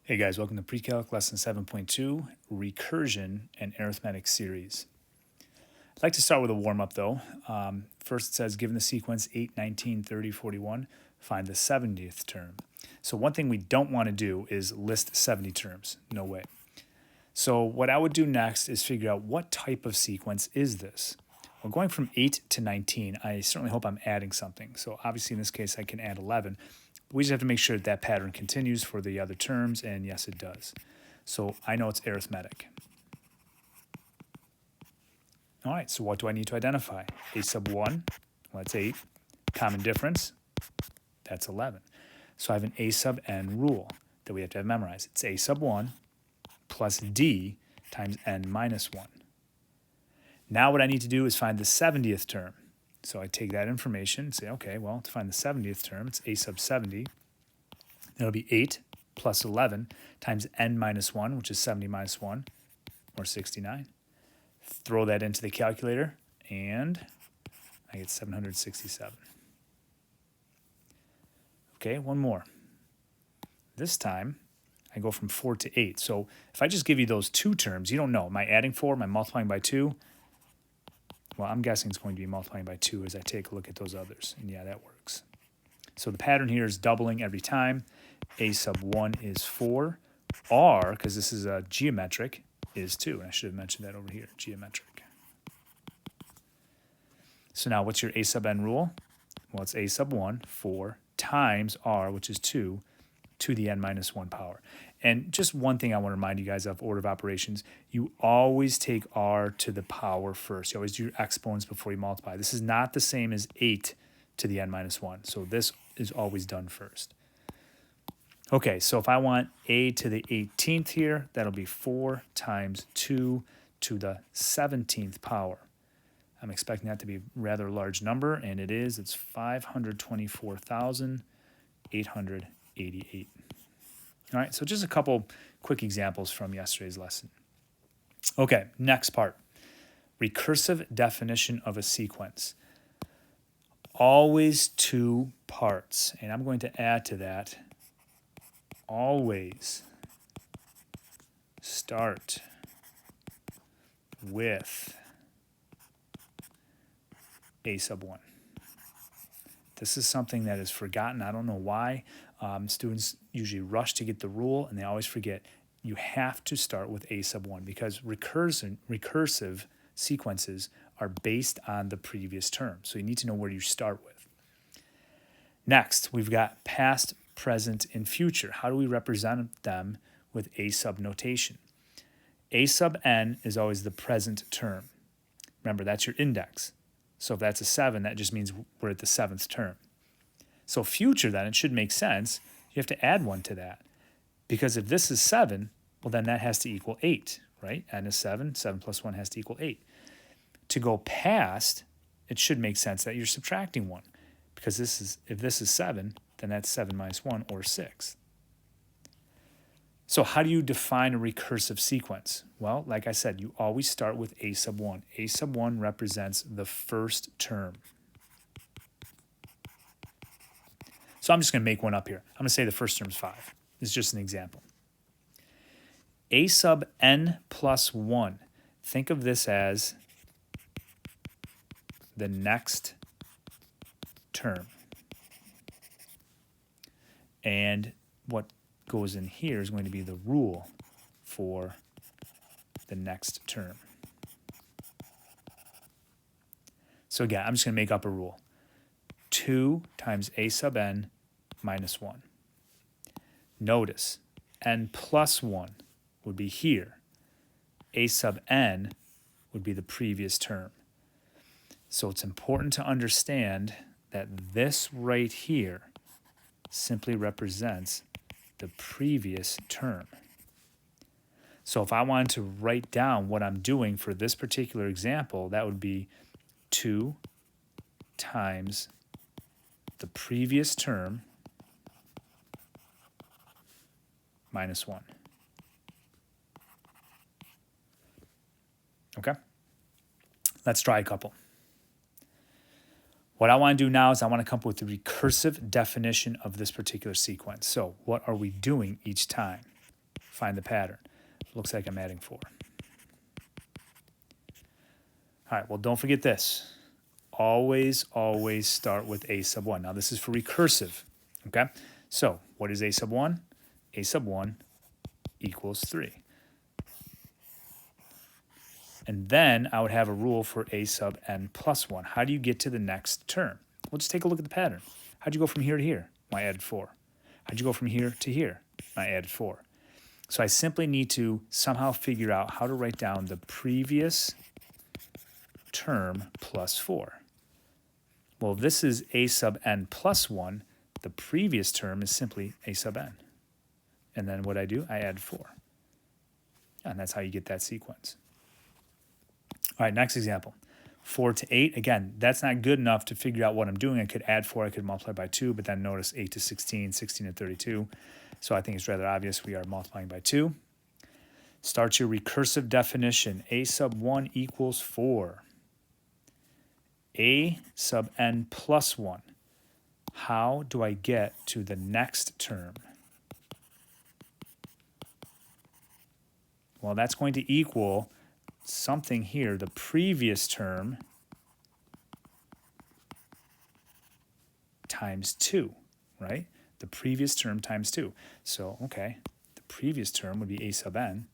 Hey guys, welcome to Pre-Calc Lesson 7.2, Recursion and Arithmetic Series. I'd like to start with a warm-up though. First it says, given the sequence 8, 19, 30, 41, find the 70th term. So one thing we don't want to do is list 70 terms. No way. So what I would do next is figure out what type of sequence is this. Well, going from 8 to 19, I certainly hope I'm adding something. So obviously in this case I can add 11. We just have to make sure that that pattern continues for the other terms, and yes, it does. So I know it's arithmetic. All right, so what do I need to identify? A sub 1, well, that's 8. Common difference, that's 11. So I have an a sub n rule that we have to have memorized. It's a sub 1 plus d times n minus 1. Now what I need to do is find the 70th term. So I take that information and say, okay, well, to find the 70th term, it's a sub 70. It'll be 8 plus 11 times n minus 1, which is 70 minus 1, or 69. Throw that into the calculator, and I get 767. Okay, one more. This time, I go from 4 to 8. So if I just give you those two terms, you don't know. Am I adding 4? Am I multiplying by 2? Well, I'm guessing it's going to be multiplying by 2 as I take a look at those others. And yeah, that works. So the pattern here is doubling every time. A sub 1 is 4. R, because this is a geometric, is 2. And I should have mentioned that over here, geometric. So now what's your a sub n rule? Well, it's a sub 1, 4, times r, which is 2, to the n minus 1 power. And just one thing I want to remind you guys of, order of operations, you always take r to the power first. You always do your exponents before you multiply. This is not the same as 8 to the n minus 1. So this is always done first. Okay, so if I want a to the 18th here, that'll be 4 times 2 to the 17th power. I'm expecting that to be a rather large number, and it is. It's 524,888. All right, so just a couple quick examples from yesterday's lesson. Okay, next part. Recursive definition of a sequence. Always two parts, and I'm going to add to that. Always start with a sub 1. This is something that is forgotten. I don't know why. Students usually rush to get the rule, and they always forget you have to start with a sub 1 because recursive sequences are based on the previous term. So you need to know where you start with. Next, we've got past, present, and future. How do we represent them with a sub notation? A sub n is always the present term. Remember, that's your index. So if that's a 7, that just means we're at the 7th term. So future, then, it should make sense. You have to add 1 to that. Because if this is 7, well, then that has to equal 8, right? N is 7. 7 plus 1 has to equal 8. To go past, it should make sense that you're subtracting 1. Because if this is 7, then that's 7 minus 1, or 6. So how do you define a recursive sequence? Well, like I said, you always start with a sub 1. A sub 1 represents the first term. So I'm just going to make one up here. I'm going to say the first term is 5. This is just an example. A sub n plus 1. Think of this as the next term. And what goes in here is going to be the rule for the next term. So again, I'm just going to make up a rule. 2 times a sub n minus 1. Notice, n plus 1 would be here. A sub n would be the previous term. So it's important to understand that this right here simply represents the previous term. So if I wanted to write down what I'm doing for this particular example, that would be 2 times the previous term minus 1. Okay? Let's try a couple. What I want to do now is I want to come up with the recursive definition of this particular sequence. So what are we doing each time? find the pattern. Looks like I'm adding 4. All right, well, don't forget this. Always start with a sub 1. Now, this is for recursive, okay? So, what is a sub 1? A sub 1 equals 3. And then I would have a rule for a sub n plus 1. How do you get to the next term? Well, just take a look at the pattern. How'd you go from here to here? Well, I added 4. How'd you go from here to here? I added 4. So I simply need to somehow figure out how to write down the previous term plus 4. Well, this is a sub n plus 1. The previous term is simply a sub n. And then what I do, I add 4. And that's how you get that sequence. All right, next example. 4 to 8. Again, that's not good enough to figure out what I'm doing. I could add 4, I could multiply by 2, but then notice 8 to 16, 16 to 32. So I think it's rather obvious we are multiplying by 2. Start your recursive definition. A sub 1 equals 4. A sub n plus 1. How do I get to the next term? Well, that's going to equal something here, the previous term times 2, right? The previous term times 2. So, okay, the previous term would be a sub n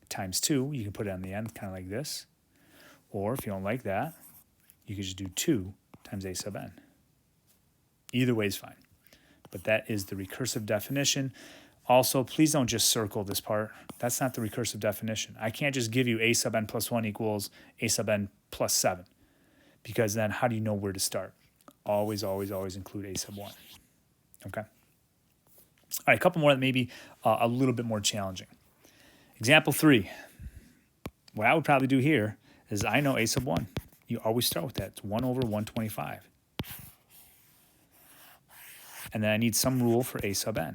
times 2. You can put it on the end kind of like this. Or if you don't like that, you could just do 2 times a sub n. Either way is fine. But that is the recursive definition. Also, please don't just circle this part. That's not the recursive definition. I can't just give you a sub n plus 1 equals a sub n plus 7. Because then how do you know where to start? Always include a sub 1. Okay? All right, a couple more that may be a little bit more challenging. Example 3. What I would probably do here is I know a sub 1. You always start with that. It's 1 over 125. And then I need some rule for a sub n.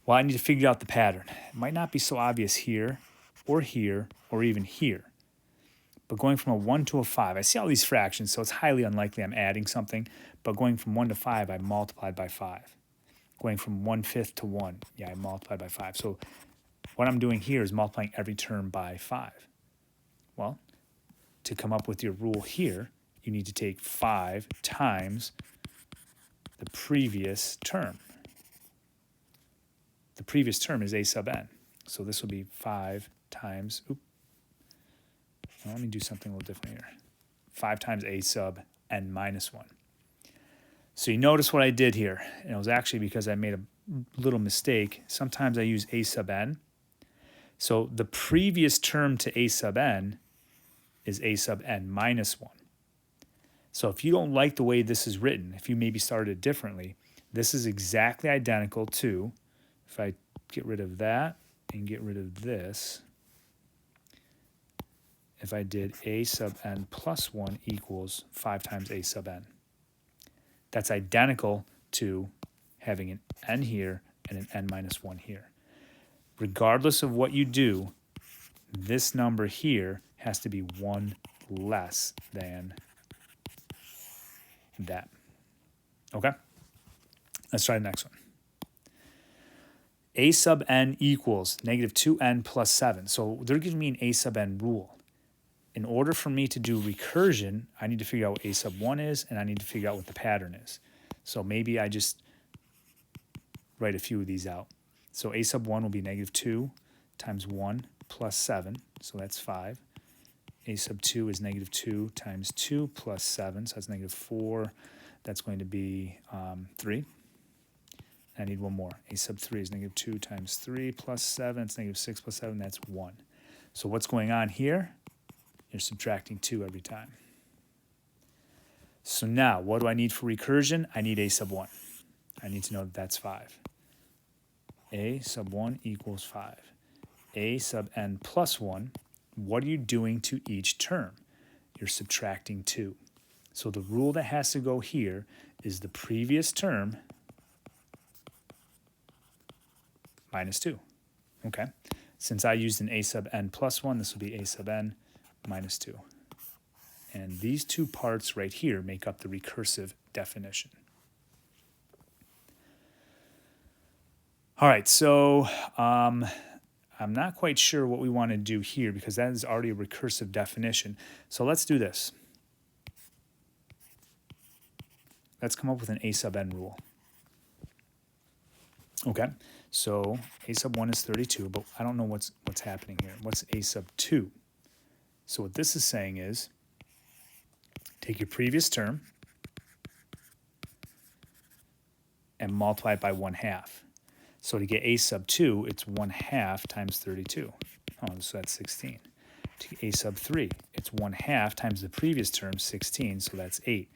Well, I need to figure out the pattern. It might not be so obvious here, or even here. But going from a 1 to a 5, I see all these fractions, so it's highly unlikely I'm adding something. But going from 1 to 5, I multiplied by 5. Going from 1/5 to 1, yeah, I multiplied by 5. So what I'm doing here is multiplying every term by 5. Well, to come up with your rule here, you need to take 5 times the previous term. The previous term is a sub n. So this will be 5 times, let me do something a little different here. 5 times a sub n minus 1. So you notice what I did here. And it was actually because I made a little mistake. Sometimes I use a sub n. So the previous term to a sub n is a sub n minus 1. So if you don't like the way this is written, if you maybe started it differently, this is exactly identical to, if I get rid of that and get rid of this, if I did a sub n plus 1 equals 5 times a sub n. That's identical to having an n here and an n minus 1 here. Regardless of what you do, this number here has to be 1 less than that. Okay? Let's try the next one. A sub n equals negative 2n plus 7. So they're giving me an a sub n rule. In order for me to do recursion, I need to figure out what a sub 1 is, and I need to figure out what the pattern is. So maybe I just write a few of these out. So a sub 1 will be negative 2 times 1 plus 7, so that's 5. A sub 2 is negative 2 times 2 plus 7, so that's negative 4. That's going to be 3. I need one more. A sub 3 is negative 2 times 3 plus 7. It's negative 6 plus 7. That's 1. So what's going on here? You're subtracting 2 every time. So now, what do I need for recursion? I need a sub 1. I need to know that that's 5. A sub 1 equals 5. A sub n plus 1, what are you doing to each term? You're subtracting 2. So the rule that has to go here is the previous term minus 2. Okay? Since I used an a sub n plus 1, this will be a sub n minus 2. And these two parts right here make up the recursive definition. All right, so I'm not quite sure what we want to do here because that is already a recursive definition. So let's do this. Let's come up with an a sub n rule. Okay, so a sub 1 is 32, but I don't know what's happening here. What's a sub 2? So what this is saying is take your previous term and multiply it by 1/2. So to get a sub 2, it's 1/2 times 32. Oh, so that's 16. To get a sub 3, it's 1/2 times the previous term, 16, so that's 8.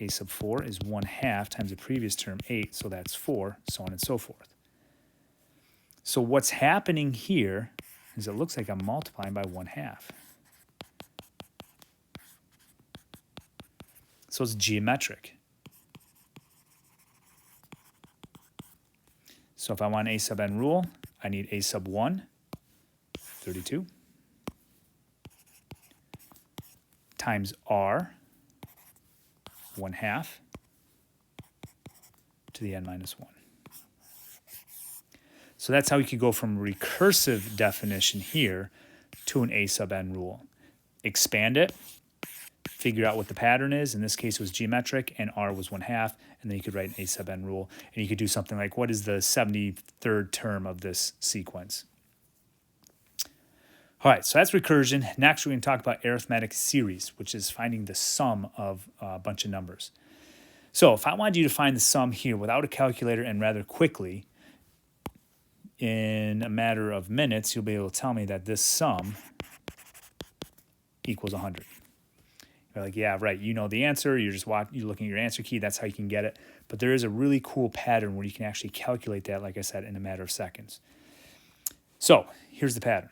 A sub 4 is 1/2 times the previous term, 8, so that's 4, so on and so forth. So what's happening here is it looks like I'm multiplying by 1/2. So it's geometric. So if I want a sub n rule, I need a sub 1, 32, times r, 1/2, to the n minus 1. So that's how you could go from recursive definition here to an a sub n rule. Expand it, figure out what the pattern is. In this case, it was geometric, and r was 1/2, and then you could write an a sub n rule. And you could do something like, what is the 73rd term of this sequence? All right, so that's recursion. Next, we're going to talk about arithmetic series, which is finding the sum of a bunch of numbers. So if I wanted you to find the sum here without a calculator and rather quickly, in a matter of minutes, you'll be able to tell me that this sum equals 100. You're like, yeah, right, you know the answer. You're looking at your answer key. That's how you can get it. But there is a really cool pattern where you can actually calculate that, like I said, in a matter of seconds. So here's the pattern.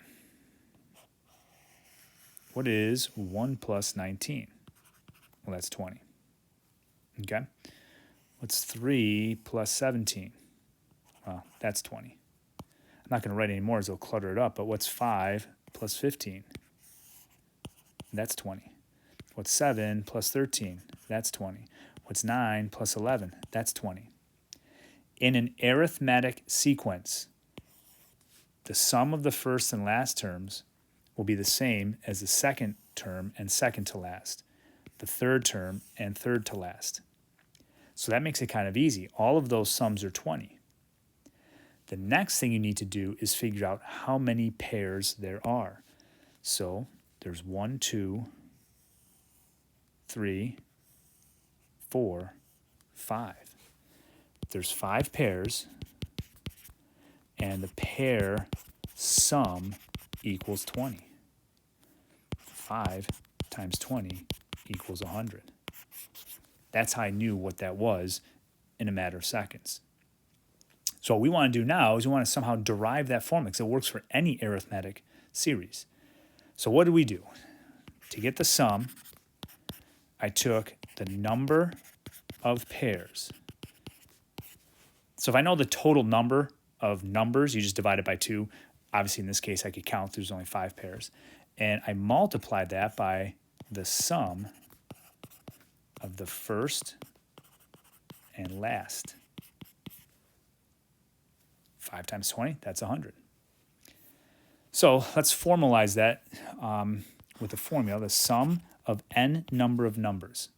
What is 1 plus 19? Well, that's 20. Okay. What's 3 plus 17? Well, that's 20. I'm not going to write any more as it'll clutter it up, but what's 5 plus 15? That's 20. What's 7 plus 13? That's 20. What's 9 plus 11? That's 20. In an arithmetic sequence, the sum of the first and last terms will be the same as the second term and second to last, the third term and third to last. So that makes it kind of easy. All of those sums are 20. The next thing you need to do is figure out how many pairs there are. So there's 1, 2, 3, 4, 5. There's 5 pairs, and the pair sum equals 20. 5 times 20 equals 100. That's how I knew what that was in a matter of seconds. So what we want to do now is we want to somehow derive that formula because it works for any arithmetic series. So what do we do? To get the sum, I took the number of pairs. So if I know the total number of numbers, you just divide it by 2. Obviously, in this case, I could count. There's only 5 pairs. And I multiplied that by the sum of the first and last. 5 times 20, that's 100. So let's formalize that with a formula, the sum of n number of numbers.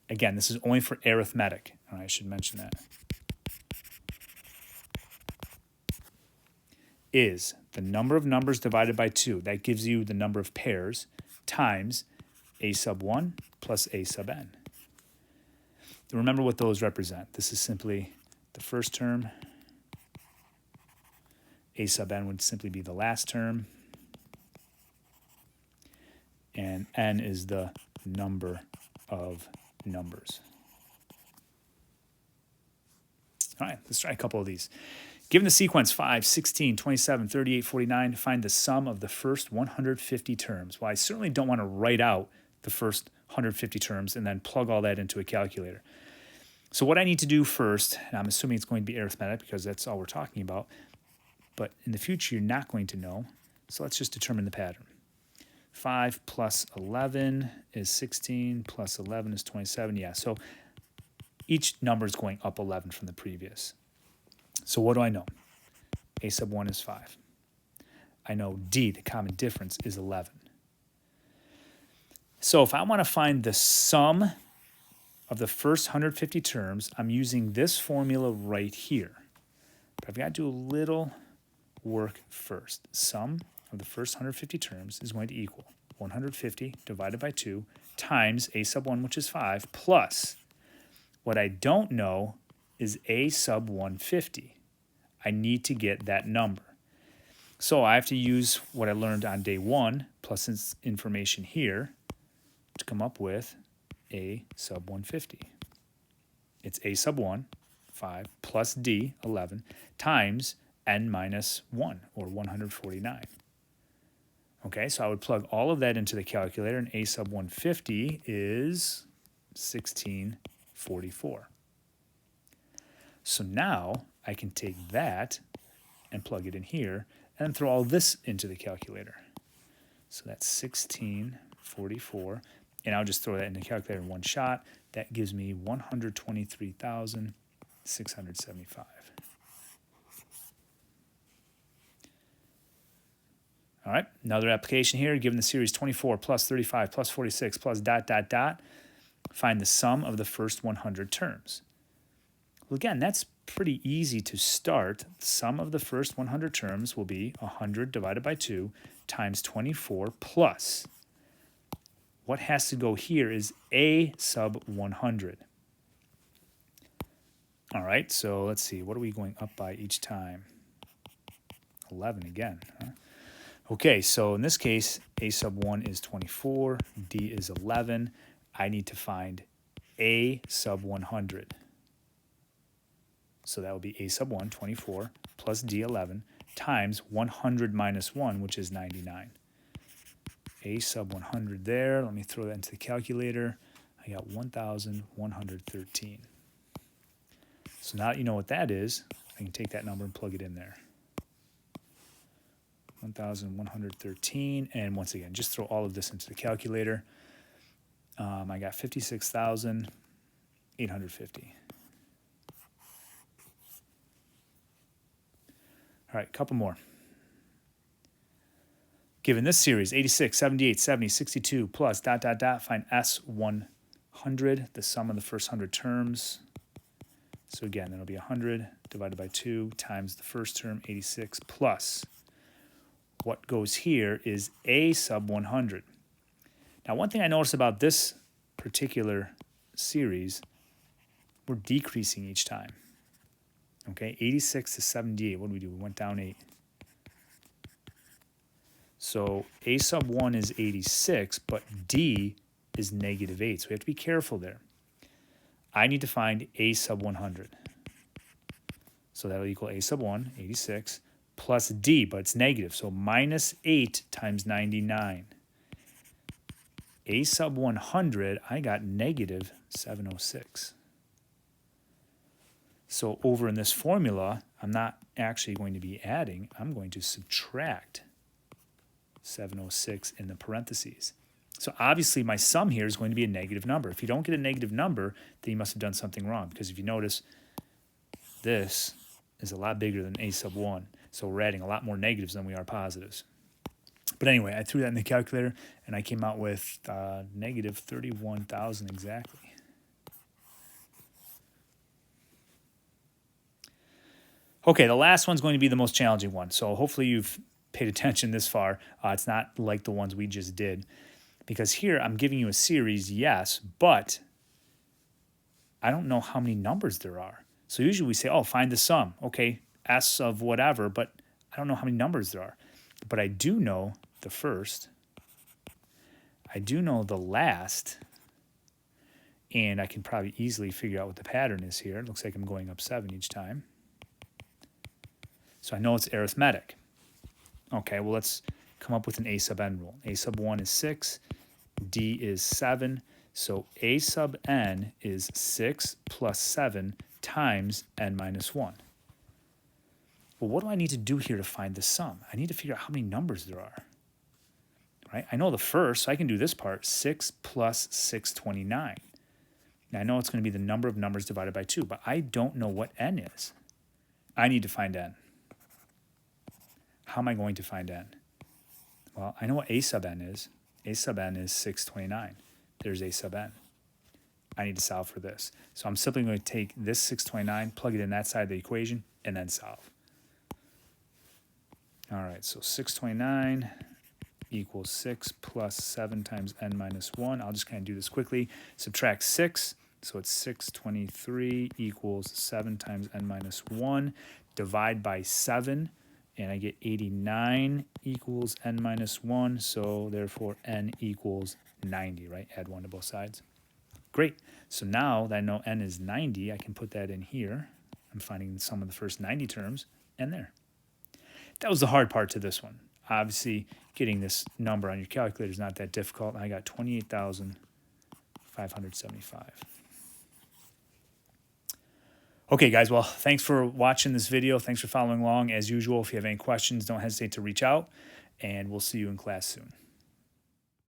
Again, this is only for arithmetic. I should mention that. Is the number of numbers divided by 2. That gives you the number of pairs times a sub 1 plus a sub n. Remember what those represent. This is simply the first term. A sub n would simply be the last term. And n is the number of numbers. All right, let's try a couple of these. Given the sequence 5, 16, 27, 38, 49, find the sum of the first 150 terms. Well, I certainly don't want to write out the first 150 terms and then plug all that into a calculator. So what I need to do first, and I'm assuming it's going to be arithmetic because that's all we're talking about, but in the future you're not going to know, so let's just determine the pattern. 5 plus 11 is 16, plus 11 is 27, yeah, so each number is going up 11 from the previous. So what do I know? A sub 1 is 5. I know D, the common difference, is 11. So if I want to find the sum of the first 150 terms, I'm using this formula right here. But I've got to do a little work first. Sum of the first 150 terms is going to equal 150 divided by 2 times A sub 1, which is 5, plus what I don't know is A sub 150. I need to get that number. So I have to use what I learned on day 1 plus this information here to come up with A sub 150. It's A sub 1, 5, plus D, 11, times n minus 1, or 149. Okay, so I would plug all of that into the calculator, and A sub 150 is 1644. So now I can take that and plug it in here, and then throw all this into the calculator. So that's 1644, and I'll just throw that in the calculator in one shot. That gives me 123,675. All right, another application here. Given the series 24 plus 35 plus 46 plus ... find the sum of the first 100 terms. Well, again, that's pretty easy to start. The sum of the first 100 terms will be 100 divided by 2 times 24 plus. What has to go here is A sub 100. All right, so let's see. What are we going up by each time? 11 again, huh? Okay, so in this case, A sub 1 is 24, D is 11. I need to find A sub 100. So that would be A sub 1, 24, plus D, 11, times 100 minus 1, which is 99. A sub 100 there. Let me throw that into the calculator. I got 1,113. So now that you know what that is, I can take that number and plug it in there. 1,113, and once again, just throw all of this into the calculator. I got 56,850. All right, a couple more. Given this series, 86, 78, 70, 62, plus ... find S100, the sum of the first 100 terms. So again, that'll be 100 divided by 2 times the first term, 86, plus what goes here is A sub 100. Now, one thing I noticed about this particular series, we're decreasing each time. Okay, 86 to 78, what did we do? We went down 8. So A sub 1 is 86, but D is negative 8, so we have to be careful there. I need to find A sub 100. So that'll equal A sub 1, 86, plus D, but it's negative, so minus 8 times 99. A sub 100, I got negative 706. So over in this formula, I'm not actually going to be adding, I'm going to subtract 706 in the parentheses. So obviously my sum here is going to be a negative number. If you don't get a negative number, then you must have done something wrong, because if you notice, this is a lot bigger than A sub 1. So we're adding a lot more negatives than we are positives. But anyway, I threw that in the calculator, and I came out with negative 31,000 exactly. Okay, the last one's going to be the most challenging one. So hopefully you've paid attention this far. It's not like the ones we just did. Because here I'm giving you a series, yes, but I don't know how many numbers there are. So usually we say, oh, find the sum. Okay, S of whatever, but I don't know how many numbers there are. But I do know the first. I do know the last. And I can probably easily figure out what the pattern is here. It looks like I'm going up 7 each time. So I know it's arithmetic. Okay, well, let's come up with an A sub n rule. A sub 1 is 6. D is 7. So A sub n is 6 plus 7 times n minus 1. Well, what do I need to do here to find the sum? I need to figure out how many numbers there are. Right? I know the first, so I can do this part, 6 plus 629. Now, I know it's going to be the number of numbers divided by 2, but I don't know what n is. I need to find n. how am I going to find n? Well, I know what a sub n is. A sub n is 629. There's a sub n. I need to solve for this. So I'm simply going to take this 629, plug it in that side of the equation, and then solve. All right, so 629 equals 6 plus 7 times n minus 1. I'll just kind of do this quickly. Subtract 6, so it's 623 equals 7 times n minus 1. Divide by 7, and I get 89 equals n minus 1, so therefore n equals 90, right? Add 1 to both sides. Great. So now that I know n is 90, I can put that in here. I'm finding the sum of the first 90 terms, and there. That was the hard part to this one. Obviously, getting this number on your calculator is not that difficult. I got 28,575. Okay, guys, well, thanks for watching this video. Thanks for following along. As usual, if you have any questions, don't hesitate to reach out, and we'll see you in class soon.